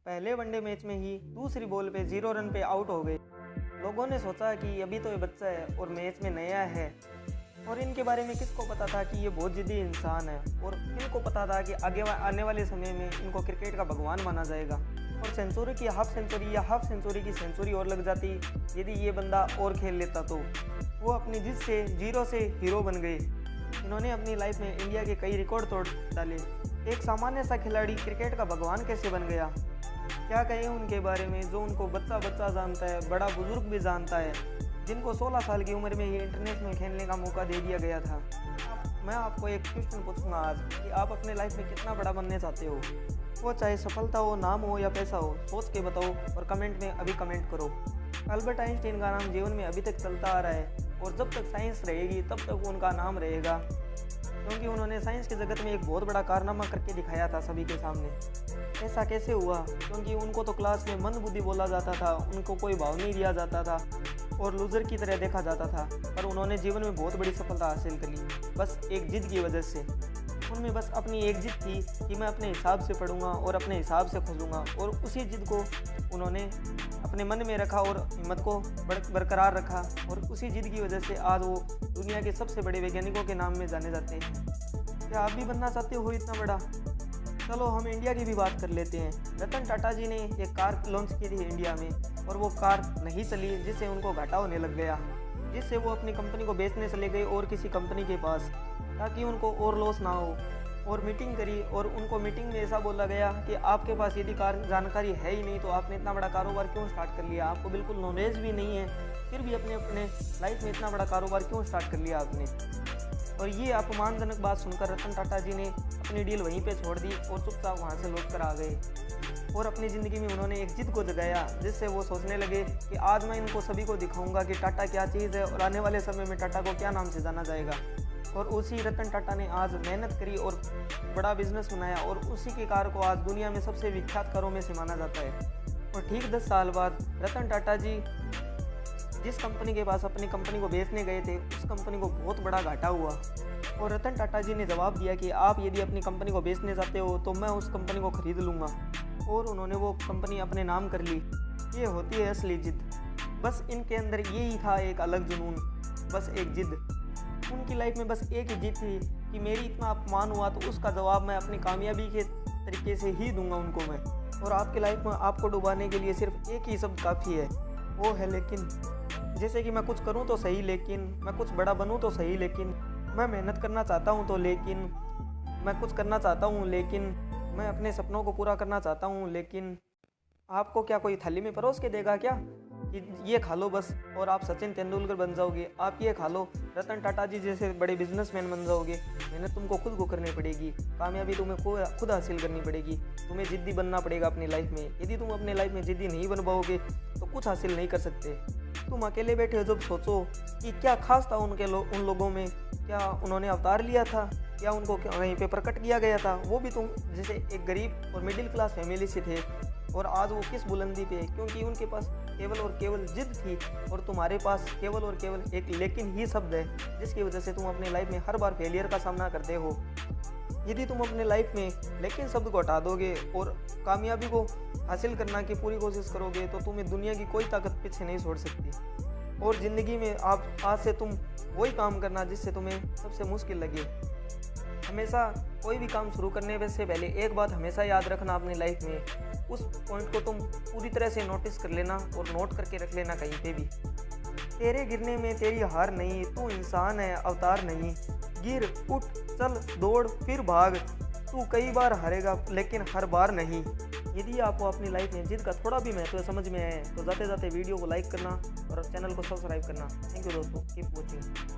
पहले one day match में ही दूसरी बॉल पे 0 रन पे आउट हो गए। लोगों ने सोचा कि अभी तो ये बच्चा है और मैच में नया है, और इनके बारे में किसको पता था कि ये बहुत जिद्दी इंसान है, और इनको पता था कि आगे आने वाले समय में इनको क्रिकेट का भगवान माना जाएगा। और सेंचुरी की हाफ सेंचुरी या हाफ सेंचुरी की सेंचुरी और लग जाती यदि ये बंदा और खेल लेता तो वो अपनी जिद से 0 से हीरो बन गए। इन्होंने अपनी लाइफ में इंडिया के कई रिकॉर्ड तोड़ डाले। एक सामान्य सा खिलाड़ी क्रिकेट का भगवान कैसे बन गया, क्या कहें उनके बारे में जो उनको बच्चा बच्चा जानता है, बड़ा बुजुर्ग भी जानता है, जिनको 16 साल की उम्र में ही इंटरनेशनल खेलने का मौका दे दिया गया था। मैं आपको एक क्वेश्चन पूछूंगा आज कि आप अपने लाइफ में कितना बड़ा बनने चाहते हो, वो चाहे सफलता हो, नाम हो या पैसा हो, सोच के बताओ और कमेंट में अभी कमेंट करो। अल्बर्ट आइंस्टीन का नाम जीवन में अभी तक चलता आ रहा है, और जब तक साइंस रहेगी तब तक उनका नाम रहेगा, क्योंकि उन्होंने साइंस के जगत में एक बहुत बड़ा कारनामा करके दिखाया था सभी के सामने। ऐसा कैसे हुआ? क्योंकि उनको तो क्लास में मंद बुद्धि बोला जाता था, उनको कोई भाव नहीं दिया जाता था और लूज़र की तरह देखा जाता था, पर उन्होंने जीवन में बहुत बड़ी सफलता हासिल कर ली, बस एक जिद की वजह से। उनमें बस अपनी एक जिद थी कि मैं अपने हिसाब से पढ़ूंगा और अपने हिसाब से खोजूंगा, और उसी जिद को उन्होंने अपने मन में रखा और हिम्मत को बरकरार रखा, और उसी जिद की वजह से आज वो दुनिया के सबसे बड़े वैज्ञानिकों के नाम में जाने जाते हैं। क्या आप भी बनना चाहते हो इतना बड़ा? चलो हम इंडिया की भी बात कर लेते हैं। रतन टाटा जी ने एक कार लॉन्च की थी इंडिया में, और वो कार नहीं चली, जिससे उनको घाटा होने लग गया, जिससे वो अपनी कंपनी को बेचने चले गए और किसी कंपनी के पास, ताकि उनको और लॉस ना हो। और मीटिंग करी, और उनको मीटिंग में ऐसा बोला गया कि आपके पास यदि जानकारी है ही नहीं तो आपने इतना बड़ा कारोबार क्यों स्टार्ट कर लिया, आपको बिल्कुल नॉलेज भी नहीं है, फिर भी अपने लाइफ में इतना बड़ा कारोबार क्यों स्टार्ट कर लिया आपने। और ये अपमानजनक बात सुनकर रतन टाटा जी ने अपनी डील वहीं पे छोड़ दी और चुपचाप वहाँ से लौट कर आ गए, और अपनी ज़िंदगी में उन्होंने एक जिद को जगाया, जिससे वो सोचने लगे कि आज मैं इनको सभी को दिखाऊंगा कि टाटा क्या चीज़ है, और आने वाले समय में टाटा को क्या नाम से जाना जाएगा। और उसी रतन टाटा ने आज मेहनत करी और बड़ा बिजनेस बनाया, और उसी के कार को आज दुनिया में सबसे विख्यात कारों में से माना जाता है। और ठीक 10 साल बाद रतन टाटा जी जिस कंपनी के पास अपनी कंपनी को बेचने गए थे, उस कंपनी को बहुत बड़ा घाटा हुआ, और रतन टाटा जी ने जवाब दिया कि आप यदि अपनी कंपनी को बेचने चाहते हो तो मैं उस कंपनी को ख़रीद लूँगा, और उन्होंने वो कंपनी अपने नाम कर ली। ये होती है असली जिद। बस इनके अंदर यही था एक अलग जुनून, बस एक जिद। उनकी लाइफ में बस एक ही जिद थी कि मेरी इतना अपमान हुआ तो उसका जवाब मैं अपनी कामयाबी के तरीके से ही दूंगा उनको मैं। और आपकी लाइफ में आपको डुबाने के लिए सिर्फ एक ही शब्द काफ़ी है, वो है लेकिन। जैसे कि मैं कुछ करूं तो सही लेकिन, मैं कुछ बड़ा बनूं तो सही लेकिन, मैं मेहनत करना चाहता हूं तो लेकिन, मैं कुछ करना चाहता हूं लेकिन, मैं अपने सपनों को पूरा करना चाहता हूं लेकिन। आपको क्या कोई थाली में परोस के देगा क्या कि ये खा लो बस और आप सचिन तेंदुलकर बन जाओगे, आप ये खा लो रतन टाटा जी जैसे बड़े बिजनेसमैन बन जाओगे। मेहनत तुमको खुद को करनी पड़ेगी, कामयाबी तुम्हें खुद हासिल करनी पड़ेगी, तुम्हें जिद्दी बनना पड़ेगा अपनी लाइफ में। यदि तुम अपनी लाइफ में जिद्दी नहीं बन पाओगे तो कुछ हासिल नहीं कर सकते। तुम अकेले बैठे हो जब सोचो कि क्या खास था उन लोगों में, क्या उन्होंने अवतार लिया था, क्या उनको कहीं पे प्रकट किया गया था, वो भी तुम जैसे एक गरीब और मिडिल क्लास फैमिली से थे, और आज वो किस बुलंदी पे, क्योंकि उनके पास केवल और केवल जिद थी, और तुम्हारे पास केवल और केवल एक लेकिन ही शब्द है, जिसकी वजह से तुम अपनी लाइफ में हर बार फेलियर का सामना करते हो। यदि तुम अपने लाइफ में लेकिन शब्द को हटा दोगे और कामयाबी को हासिल करना की पूरी कोशिश करोगे तो तुम्हें दुनिया की कोई ताकत पीछे नहीं छोड़ सकती। और ज़िंदगी में आप आज से तुम वही काम करना जिससे तुम्हें सबसे मुश्किल लगे। हमेशा कोई भी काम शुरू करने से पहले एक बात हमेशा याद रखना अपनी लाइफ में, उस पॉइंट को तुम पूरी तरह से नोटिस कर लेना और नोट करके रख लेना कहीं पे भी। तेरे गिरने में तेरी हार नहीं, तू इंसान है अवतार नहीं। गिर उठ चल दौड़ फिर भाग, तू कई बार हारेगा लेकिन हर बार नहीं। यदि आपको अपनी लाइफ में जिद का थोड़ा भी महत्व समझ में आए तो जाते जाते वीडियो को लाइक करना और चैनल को सब्सक्राइब करना। थैंक यू दोस्तों, कीप वॉचिंग।